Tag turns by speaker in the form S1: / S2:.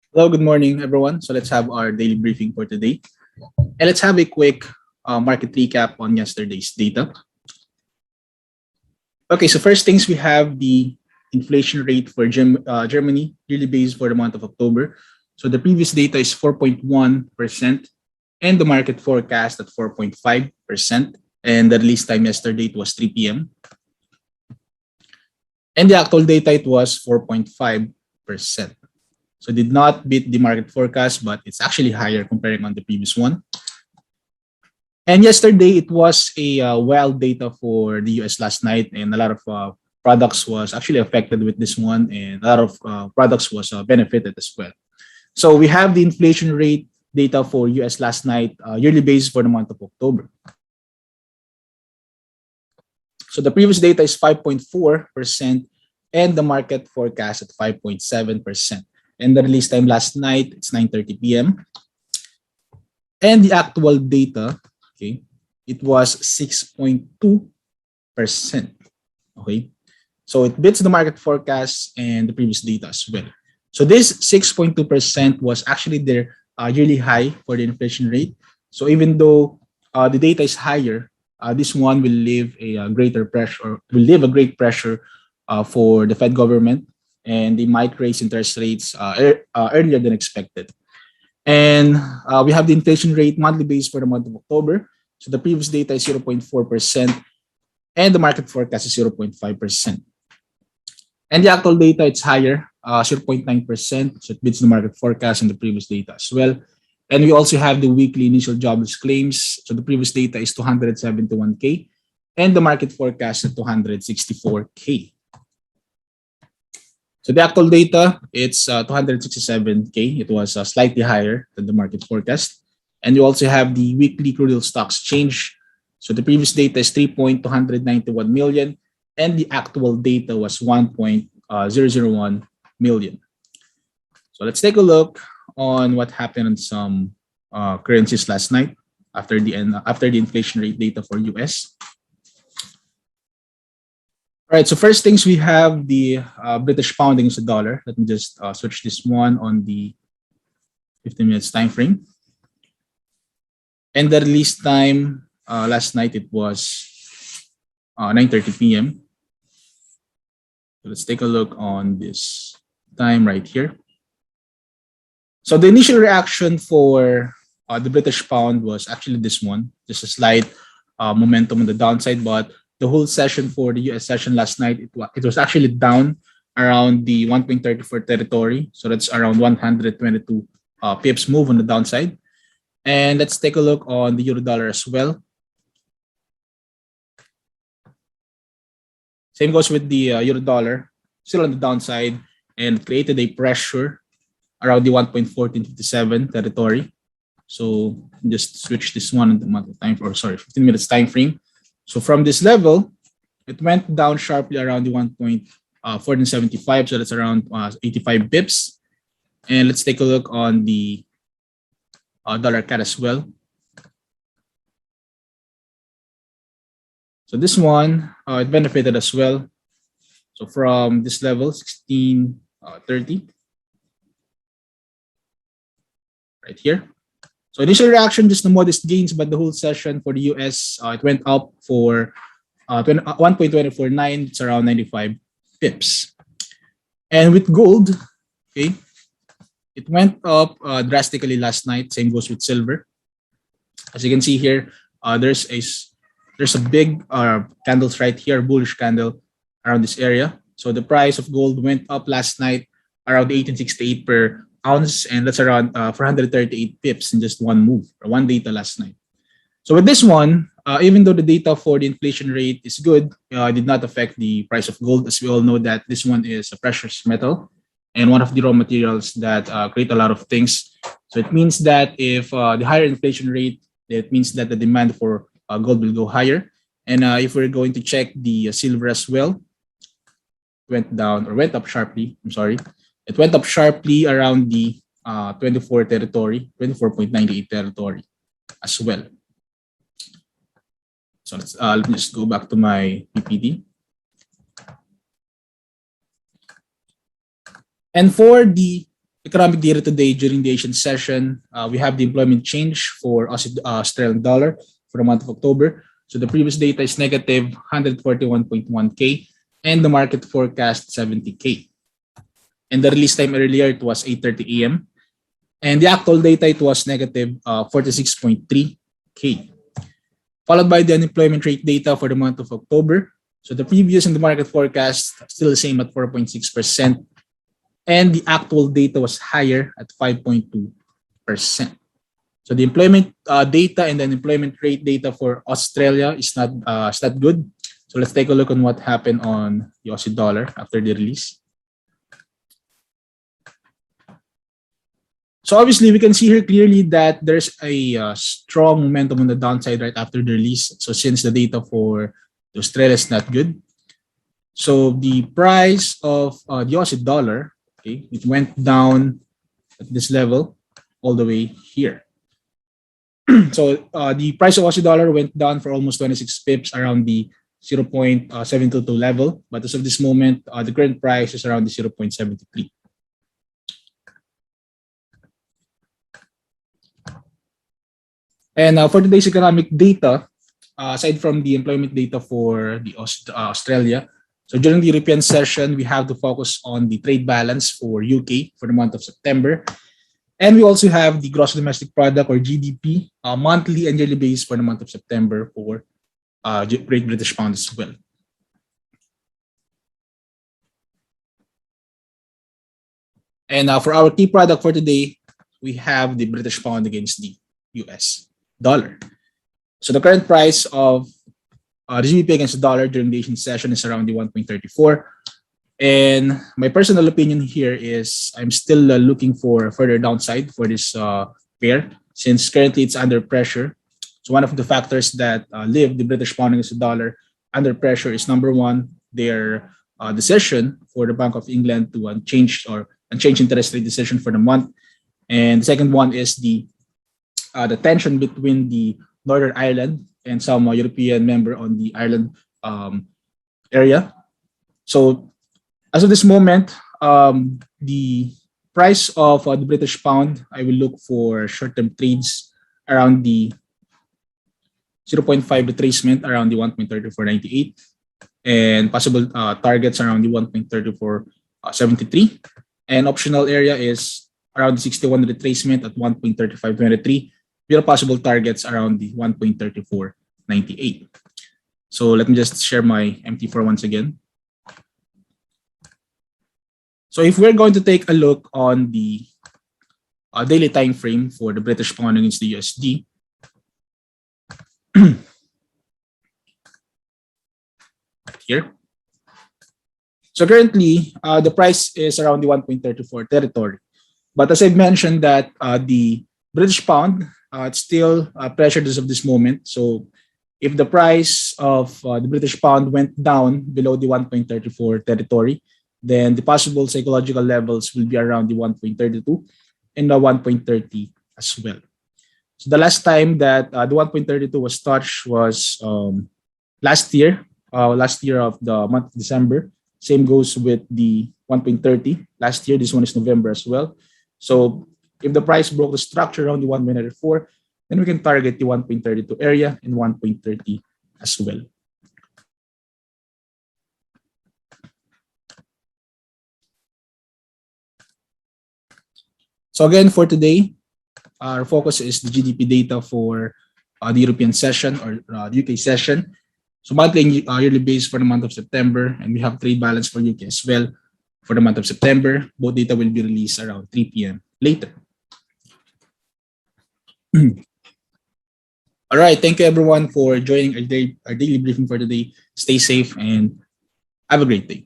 S1: Hello, good morning, everyone. So let's have our daily briefing for today. And let's have a quick market recap on yesterday's data. Okay, so first things we have the inflation rate for Germany, yearly base for the month of October. So the previous data is 4.1%, and the market forecast at 4.5%. And the release time yesterday it was 3 p.m. And the actual data it was 4.5%. So did not beat the market forecast, but it's actually higher comparing on the previous one. And yesterday, it was a wild data for the US last night, and a lot of products was actually affected with this one, and a lot of products was benefited as well. So we have the inflation rate data for US last night, yearly basis for the month of October. So the previous data is 5.4%, and the market forecast at 5.7%. And the release time last night, it's 9:30 p.m. And the actual data, okay, it was 6.2%. Okay, so it beats the market forecast and the previous data as well. So this 6.2% was actually their yearly high for the inflation rate. So even though the data is higher, this one will leave a greater pressure, or will leave a great pressure for the Fed government, and they might raise interest rates earlier than expected. And we have the inflation rate monthly base for the month of October. So the previous data is 0.4%, and the market forecast is 0.5%. And the actual data, it's higher, 0.9%. So it beats the market forecast and the previous data as well. And we also have the weekly initial jobless claims. So the previous data is 271K, and the market forecast is 264K. So the actual data, it's 267K. It was slightly higher than the market forecast. And you also have the weekly crude oil stocks change. So the previous data is 3.291 million, and the actual data was 1.001 million. So let's take a look on what happened on some currencies last night after the inflation rate data for US. All right, so first things we have the British pound against the dollar. Let me just switch this one on the 15 minutes time frame. And the release time last night, it was 9:30 p.m. So let's take a look on this time right here. So the initial reaction for the British pound was actually this one, just a slight momentum on the downside, but the whole session for the US session last night, it was actually down around the 1.34 territory. So that's around 122 pips move on the downside. And let's take a look on the euro dollar as well. Same goes with the euro dollar, still on the downside, and created a pressure around the 1.1457 territory. So just switch this one on the monthly time, or sorry, 15 minutes time frame. So from this level, it went down sharply around the 1.1475, so that's around 85 bips. And let's take a look on the dollar CAD as well. So this one, it benefited as well. So from this level, 1630, right here. So initial reaction, just the modest gains, but the whole session for the US, it went up for 1.249, it's around 95 pips. And with gold, okay, it went up drastically last night. Same goes with silver. As you can see here, there's a big candles right here, bullish candle around this area. So the price of gold went up last night around 1868 per ounce, and that's around 438 pips in just one move, or one data last night. So with this one, even though the data for the inflation rate is good, it did not affect the price of gold, as we all know that this one is a precious metal and one of the raw materials that create a lot of things. So it means that if the higher inflation rate, it means that the demand for gold will go higher. And if we're going to check the silver as well, went up sharply. I'm sorry. It went up sharply around the 24.98 territory as well. So let me just go back to my PPT. And for the economic data today during the Asian session, we have the employment change for Australian dollar for the month of October. So the previous data is negative 141.1K and the market forecast 70K. And the release time earlier, it was 8:30 a.m. And the actual data, it was negative 46.3K. Followed by the unemployment rate data for the month of October. So the previous and the market forecast still the same at 4.6%. And the actual data was higher at 5.2%. So the employment data and the unemployment rate data for Australia is not good. So let's take a look on what happened on the Aussie dollar after the release. So obviously, we can see here clearly that there's a strong momentum on the downside right after the release. So since the data for Australia is not good, so the price of the Aussie dollar, okay, it went down at this level all the way here. So the price of Aussie dollar went down for almost 26 pips around the 0.722 level. But as of this moment, the current price is around the 0.73. And for today's economic data, aside from the employment data for the Australia, so during the European session, we have to focus on the trade balance for UK for the month of September. And we also have the gross domestic product or GDP monthly and yearly base for the month of September for Great British Pound as well. And for our key product for today, we have the British Pound against the US dollar. So the current price of the GBP against the dollar during the Asian session is around the 1.34. And my personal opinion here is I'm still looking for further downside for this pair since currently it's under pressure. So one of the factors that leave the British pound against the dollar under pressure is number one, their decision for the Bank of England to unchanged interest rate decision for the month. And the second one is the tension between the Northern Ireland and some European member on the Ireland area. So as of this moment, the price of the British pound, I will look for short-term trades around the 0.5 retracement around the 1.3498 and possible targets around the 1.3473. And optional area is around the 61 retracement at 1.3523 with possible targets around the 1.3498. So let me just share my MT4 once again. So if we're going to take a look on the daily time frame for the British pound against the USD, here. So currently, the price is around the 1.34 territory. But as I mentioned that the British pound, it's still pressured as of this moment. So if the price of the British pound went down below the 1.34 territory, then the possible psychological levels will be around the 1.32 and the 1.30 as well. So the last time that the 1.32 was touched was last year of the month of December. Same goes with the 1.30 last year. This one is November as well. So if the price broke the structure around the 1.94, then we can target the 1.32 area and 1.30 as well. So again, for today, our focus is the GDP data for the European session or the UK session. So monthly and yearly base for the month of September, and we have trade balance for UK as well for the month of September. Both data will be released around 3 p.m. later. All right, thank you everyone for joining our daily briefing for today. Stay safe and have a great day.